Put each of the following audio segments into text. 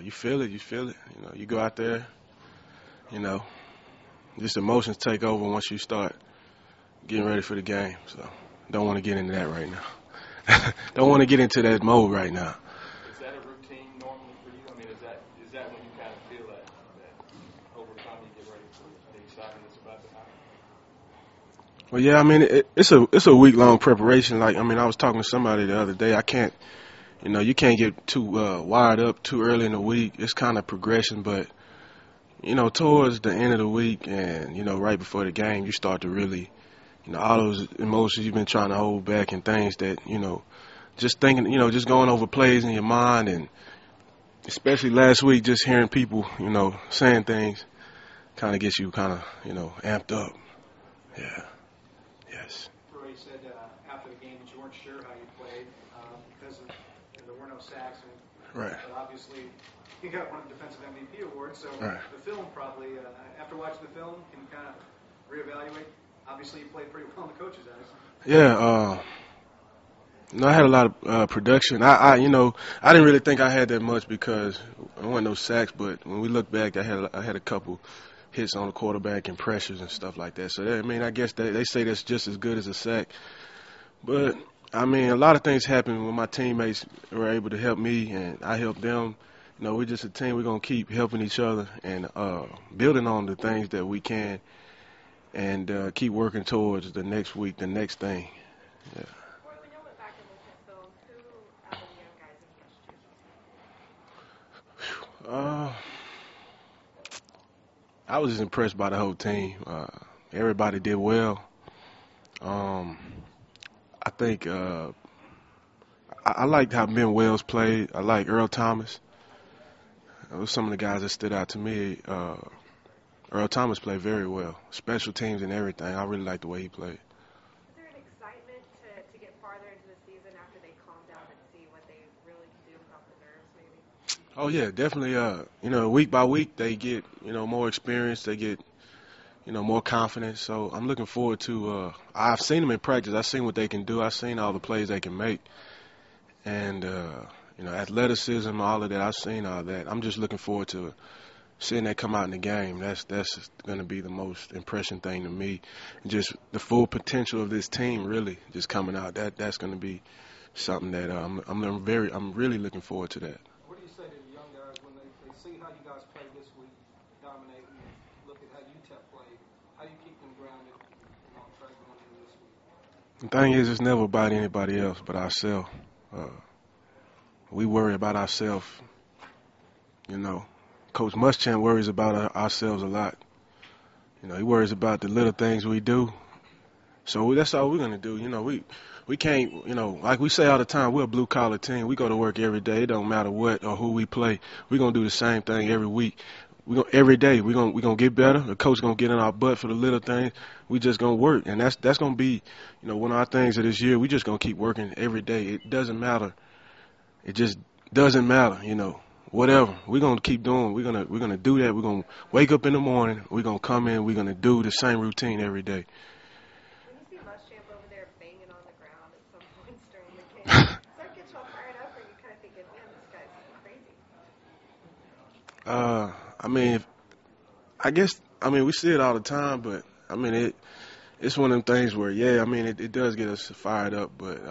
You feel it, you feel it. You go out there, you know, just emotions take over once you start getting ready for the game. So don't want to get into that right now. Don't want to get into that mode right now. Is that a routine normally for you? I mean, is that when you kind of feel that over time you get ready for the excitement that's about to happen? Well, yeah, I mean, it's a week-long preparation. Like, I mean, I was talking to somebody the other day. I can't, you can't get too wired up too early in the week. It's kind of progression, but towards the end of the week and right before the game, you start to really, all those emotions you've been trying to hold back and things that just thinking, just going over plays in your mind, and especially last week, just hearing people, saying things, kind of gets you kind of, amped up. Yeah. Yes. Roy said after the game that you weren't sure how you played because there were no sacks. Right. But obviously, you got one defensive MVP award, so right. The film probably, after watching the film, can kind of reevaluate. Obviously, you played pretty well in the coach's eyes. Yeah. I had a lot of production. I didn't really think I had that much because there wasn't no sacks. But when we look back, I had a couple hits on the quarterback and pressures and stuff like that. So I mean, I guess they say that's just as good as a sack. But I mean, a lot of things happen when my teammates were able to help me and I helped them. We're just a team. We're gonna keep helping each other and building on the things that we can, and keep working towards the next week, the next thing. Yeah. I was just impressed by the whole team. Everybody did well. I think I liked how Ben Wells played. I like Earl Thomas. Those were some of the guys that stood out to me. Earl Thomas played very well. Special teams and everything. I really liked the way he played. Is there an excitement to get farther into the season after they calm down and see what they really can do without the nerves, maybe? Oh yeah, definitely. Week by week they get more experience. They get more confidence. So I'm looking forward to. I've seen them in practice. I've seen what they can do. I've seen all the plays they can make, and athleticism, all of that. I've seen all that. I'm just looking forward to seeing that come out in the game. That's going to be the most impressive thing to me. Just the full potential of this team really just coming out. That's going to be something that I'm really looking forward to that. What do you say to the young guys when they see how you guys play this week, dominate, and look at how UTEP played? How do you keep them grounded and on track going into this week? The thing is, it's never about anybody else but ourselves. We worry about ourselves. Coach Muschamp worries about ourselves a lot. He worries about the little things we do. So that's all we're going to do. We can't, like we say all the time, we're a blue-collar team. We go to work every day. It don't matter what or who we play. We're going to do the same thing every week. Every day we're gonna get better. The coach gonna get in our butt for the little things. We just gonna work, and that's gonna be, one of our things of this year. We just gonna keep working every day. It doesn't matter. It just doesn't matter, Whatever. We're gonna keep doing. We're gonna do that. We're gonna wake up in the morning. We're gonna come in. We're gonna do the same routine every day. When you see Muschamp over there banging on the ground at some points during the game, does that get y'all fired up, or you kind of thinking, man, this guy's crazy? I mean, we see it all the time, but I mean, it's one of them things where, yeah, I mean, it does get us fired up, but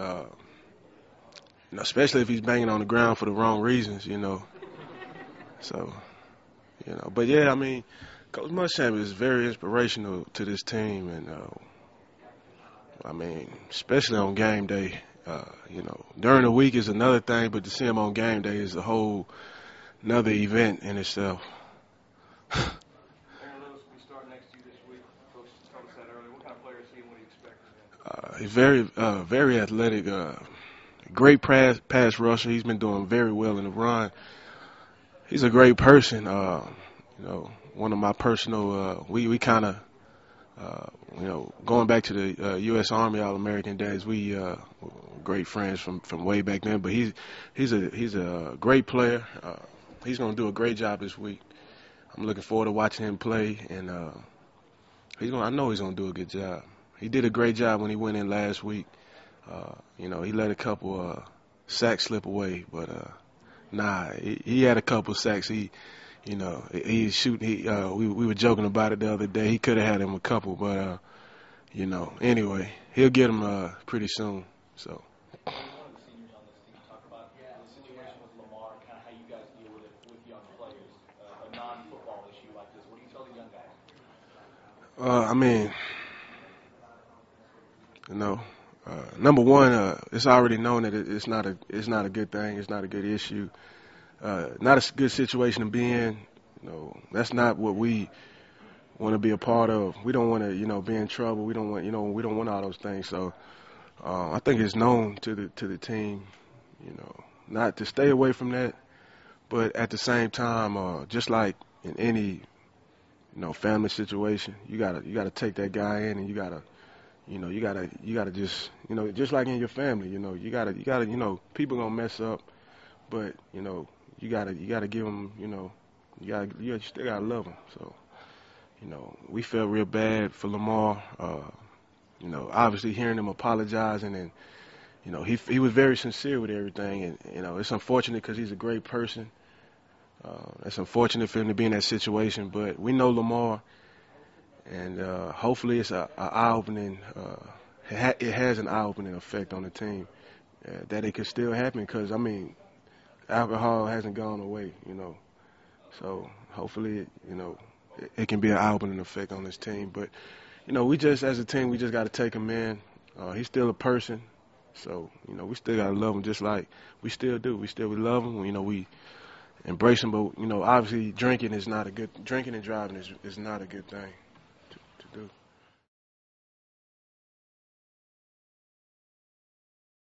especially if he's banging on the ground for the wrong reasons, So, but yeah, I mean, Coach Muschamp is very inspirational to this team, and I mean, especially on game day. During the week is another thing, but to see him on game day is a whole another event in itself. We start next to you this week. Coach told us that earlier. What kind of player is he, and what do you expect? He's very athletic. Great pass rusher. He's been doing very well in the run. He's a great person. One of my personal. We kind of. Going back to the U.S. Army All-American days, we great friends from way back then. But he's a great player. He's going to do a great job this week. I'm looking forward to watching him play, and I know he's going to do a good job. He did a great job when he went in last week. He let a couple sacks slip away, but Nah, he had a couple sacks. He shoot. We were joking about it the other day. He could have had him a couple, but anyway, he'll get him pretty soon. So. One of the seniors on this team talk about the situation with Lamar, kind of how you guys deal with it with young players, a non-football issue like this. What do you tell the young guys? I mean, you know, number one, it's already known that it's not a good thing. It's not a good issue. Not a good situation to be in. That's not what we want to be a part of. We don't want to, be in trouble. We don't want, we don't want all those things. So I think it's known to the team, not to stay away from that, but at the same time, just like in any, family situation, you gotta take that guy in, and you gotta just, just like in your family, you gotta, people gonna mess up, but you gotta give them, you still gotta love them. So, we felt real bad for Lamar. Obviously hearing him apologizing, and he was very sincere with everything, and it's unfortunate because he's a great person. It's unfortunate for him to be in that situation, but we know Lamar, and hopefully it's a eye-opening. It has an eye-opening effect on the team, that it could still happen, because I mean, alcohol hasn't gone away, So hopefully, it can be an eye-opening effect on this team. But we just, as a team, we just got to take him in. He's still a person, so we still got to love him just like we still do. We love him. We embrace him, but obviously drinking and driving is not a good thing.